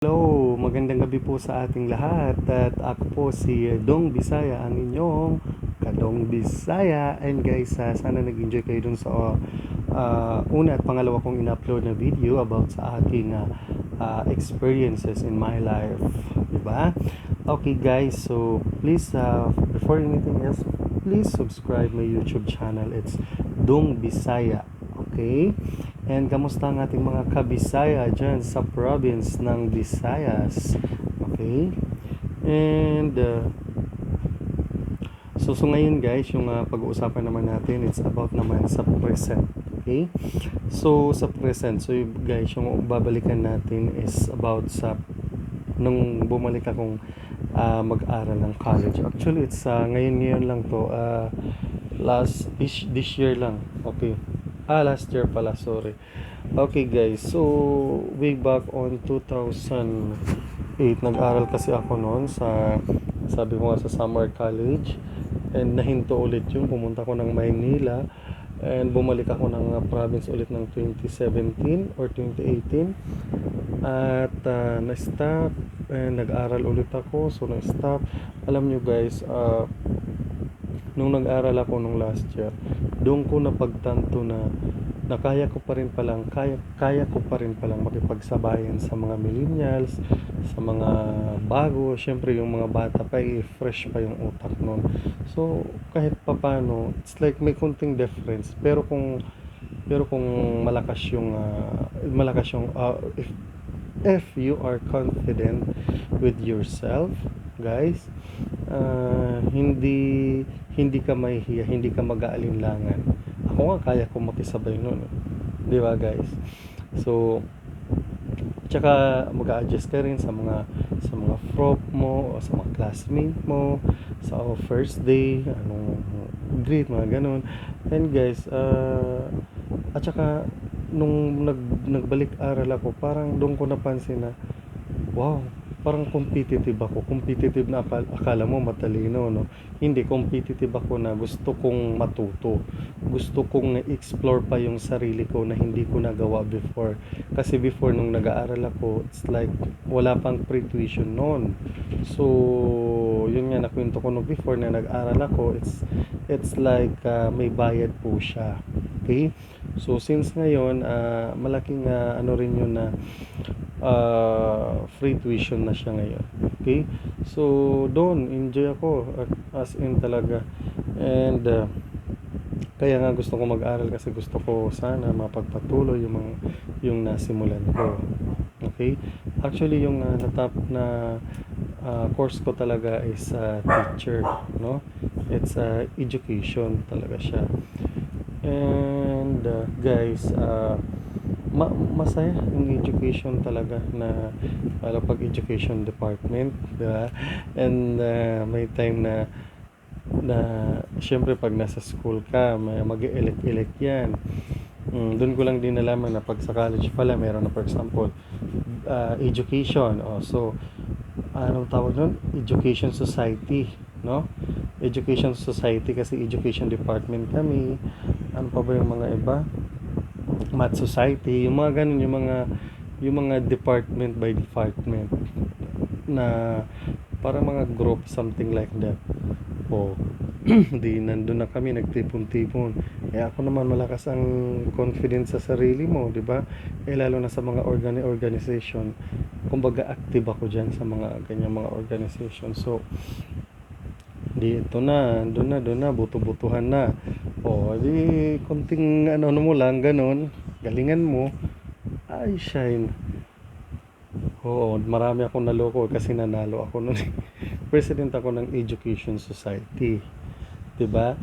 Hello, magandang gabi po sa ating lahat at ako po si Dong Bisaya, ang inyong Kadong Bisaya. And guys, sana nag-enjoy kayo dun sa una at pangalawa kong in-upload na video about sa aking experiences in my life, diba? Okay guys, so please, before anything else, please subscribe my YouTube channel. It's Dong Bisaya, okay? And kamusta ang ating mga kabisaya dyan sa province ng Visayas? Okay? And so ngayon guys, yung pag-uusapan naman natin, it's about naman sa present. Okay? So sa present, so guys, yung babalikan natin is about sa nung bumalik akong mag-aral ng college. Actually, it's ngayon lang to. This year lang. Okay. Last year pala, sorry. Okay guys, so way back on 2008, nag-aral kasi ako noon sa, sabi ko nga, sa Summer College. And nahinto ulit yung pumunta ko ng Maynila. And bumalik ako ng province ulit ng 2017 or 2018. At na-stop. And nag-aral ulit ako, so na-stop. Alam nyo guys, nung nag-aral ako nung last year, doon ko napagtanto na kaya ko pa rin palang makipagsabayan sa mga millennials, sa mga bago. Syempre yung mga bata pa, fresh pa yung utak noon. So kahit papano, it's like may konting difference. Pero kung malakas yung if you are confident with yourself, guys, hindi ka mahihiya, hindi ka mag-aalinlangan. Ako nga kaya ko makisabay noon, di ba guys? So tsaka mag-a-adjust ka rin sa mga prop mo o sa mga classmate mo sa first day, anong grade, mga ganun. And guys, at saka nung nagbalik aral ako, parang doon ko napansin na wow, parang competitive ako. Competitive na akala mo matalino, no? Hindi, competitive ako na gusto kong matuto. Gusto kong explore pa yung sarili ko na hindi ko nagawa before. Kasi before, nung nag-aaral ako, it's like wala pang pre-tuition noon. So yun nga, nakwento ko nung before na nag-aaral ako, it's like may bayad po siya. Okay? So since ngayon, malaking ano rin yun na free tuition na siya ngayon. Okay? So doon enjoy ako, as in talaga. And kaya nga gusto ko mag-aral kasi gusto ko sana mapagpatuloy yung nasimulan ko. Okay? Actually yung natap na course ko talaga is teacher, no? It's education talaga siya. And guys, masaya yung education talaga na pag education department, diba? And may time na syempre pag nasa school ka, may mag-elect yan. Doon ko lang din nalaman na pag sa college pala meron na, for example, education. So anong tawag doon? Education society, no? Education society kasi education department kami. Ano pa ba yung mga iba? Math society, yung mga ganun, yung mga department by department na para mga group, something like that. Di nandun na kami, nagtipon-tipon. Ako naman, malakas ang confidence sa sarili mo, di ba? Lalo na sa mga organization. Kumbaga active ako dyan sa mga ganyang mga organization. So doon na, buto-butuhan na. Di konting ano mo lang, ganon, galingan mo, ay shine. Marami akong naloko kasi nanalo ako noon. President ako ng Education Society, diba?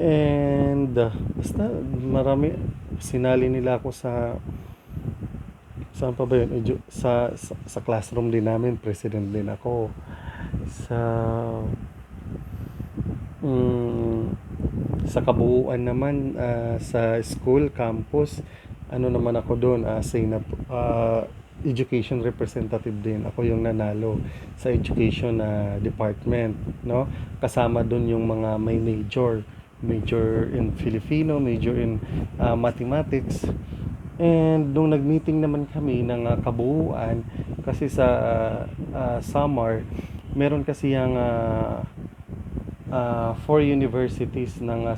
And basta marami, sinali nila ako sa saan pa ba yun? Sa classroom din namin, president din ako. Sa kabuuan naman, sa school, campus, ano naman ako doon, education representative din. Ako yung nanalo sa education department, no? Kasama doon yung mga may major in Filipino, major in mathematics, And nung nag-meeting naman kami ng kabuuan, kasi sa summer, meron kasi yung four universities ng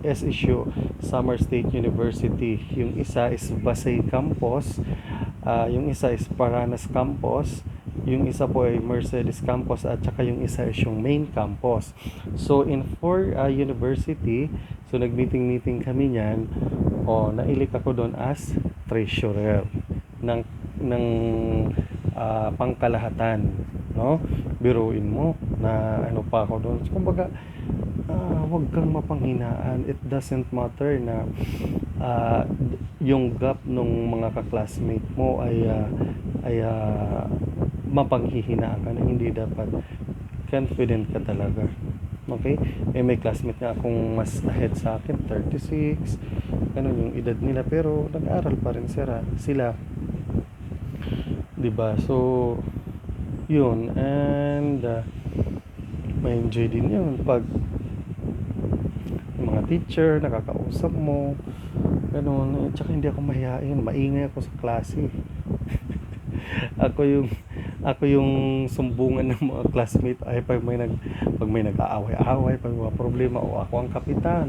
SSU, Summer State University. Yung isa is Pasay Campus, yung isa is Paranas Campus, yung isa po ay Mercedes Campus, at saka yung isa is yung main campus. So in four university, so nag-meeting kami niyan. Nailik ako doon as treasurer ng pangkalahatan, no? Biruin mo na ano pa ako doon. So, kumbaga, wag kang mapanghinaan. It doesn't matter na yung gap nung mga ka-classmate mo ay mapanghihinaan ka na. Hindi dapat. Confident ka talaga. Okay? May classmate nga akong mas ahead sa akin, 36, ganun yung edad nila, pero nag-aaral pa rin sila. 'Di ba? So, yun. And may enjoy din yun pag yung mga teacher nakakausap mo, ganun. Tsaka hindi ako mahihain, maingay ako sa klase. ako yung sumbungan ng mga classmate ay pag may nag-aaway-aaway, pag may mga problema, ako ang kapitan.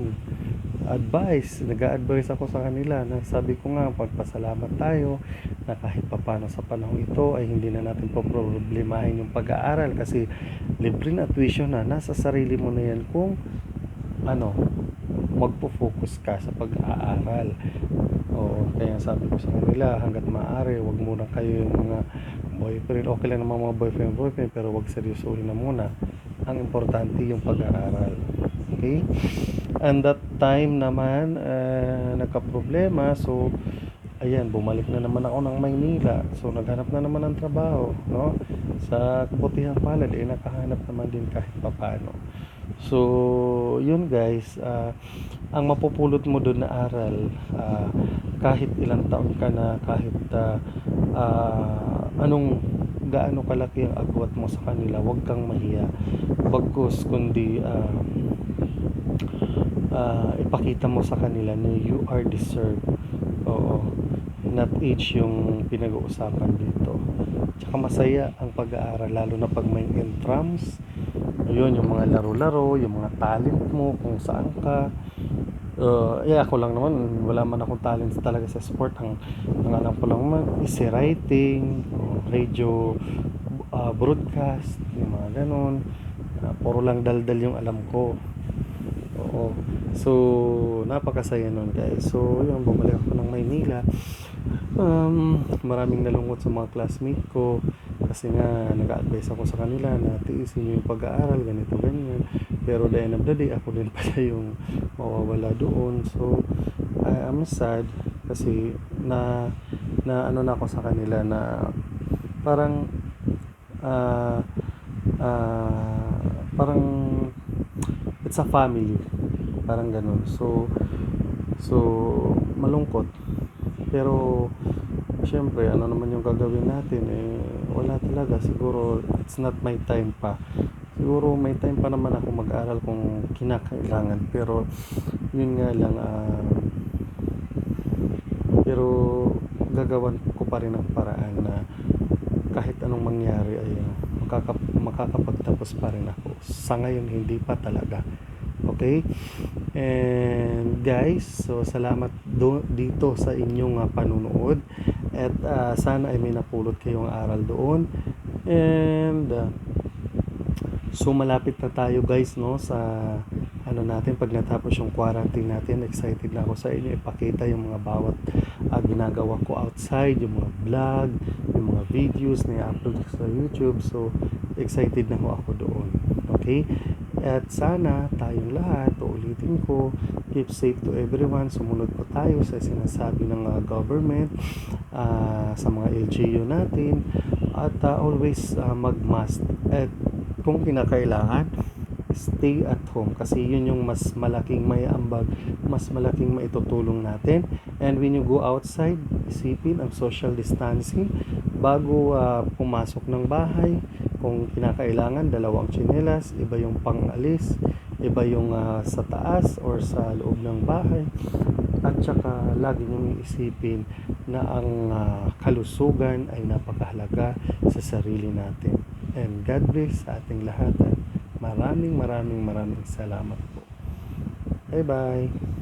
Nag-a-advise ako sa kanila na sabi ko nga, pagpasalamat tayo na kahit papano sa panahon ito ay hindi na natin problemahin yung pag-aaral, kasi libre na tuition na, nasa sarili mo na yan kung magpo-focus ka sa pag-aaral. Kaya sabi ko sa kanila, hanggat maaari, wag muna kayo yung mga boyfriend. Okay lang naman mga boyfriend, pero wag seryosohin na muna. Ang importante yung pag-aaral. Okay? And that time naman, nagka-problema. So, ayan, bumalik na naman ako ng Maynila. So, naghanap na naman ng trabaho, no? Sa kabutihan palad, nakahanap naman din kahit papano. So, yun guys, ang mapupulot mo doon na aral, kahit ilang taon ka na, kahit gaano kalaki ang agwat mo sa kanila, huwag kang mahiya. Bagkus, kundi ipakita mo sa kanila na you are deserved. Not age yung pinag-uusapan dito. Tsaka masaya ang pag-aaral, lalo na pag may entrams. Ayun, yung mga laro-laro, yung mga talent mo, kung saan ka. Ako lang naman, wala man akong talent talaga sa sport. Ang alam ko lang naman is writing, radio, broadcast, yung mga ganun. Puro lang daldal yung alam ko. So, napakasaya nun guys. So, yun, bumalik ako ng Maynila. Maraming nalungkot sa mga classmate ko, kasi nga nag-a-advise ako sa kanila na tiisin nyo yung pag-aaral, ganito, ganyan. Pero the end of the day, ako din pala yung mawawala doon. So, I'm sad kasi na ako sa kanila na parang parang it's a family, parang ganun. So malungkot, pero syempre naman yung gagawin natin, wala talaga. Siguro it's not my time pa. Siguro may time pa naman ako mag-aral kung kinakailangan, pero yun nga lang, pero gagawan ko pa rin ang paraan na kahit anong mangyari ay makakapagtapos pa rin ako. Sa ngayon hindi pa talaga. Okay? And guys, so salamat dito sa inyong panunood, at sana ay may napulot kayong aral doon. And so malapit na tayo guys, no, sa natin, pag natapos yung quarantine natin. Excited na ako sa inyo ipakita yung mga bawat ginagawa ko outside, yung mga vlog, yung mga videos na i-upload ko sa YouTube. So excited na ako doon. Okay? At sana tayong lahat, uulitin ko, keep safe to everyone. Sumunod po tayo sa sinasabi ng government, sa mga LGU natin, at always mag-mask. At kung kinakailangan, stay at home, kasi yun yung mas malaking may ambag, mas malaking maitutulong natin. And when you go outside, isipin ang social distancing bago pumasok ng bahay. Kung kinakailangan dalawang tsinelas, iba yung pang-alis, iba yung sa taas or sa loob ng bahay. At saka lagi niyong iisipin na ang kalusugan ay napakahalaga sa sarili natin. And God bless sa ating lahat. Maraming salamat po. Bye bye.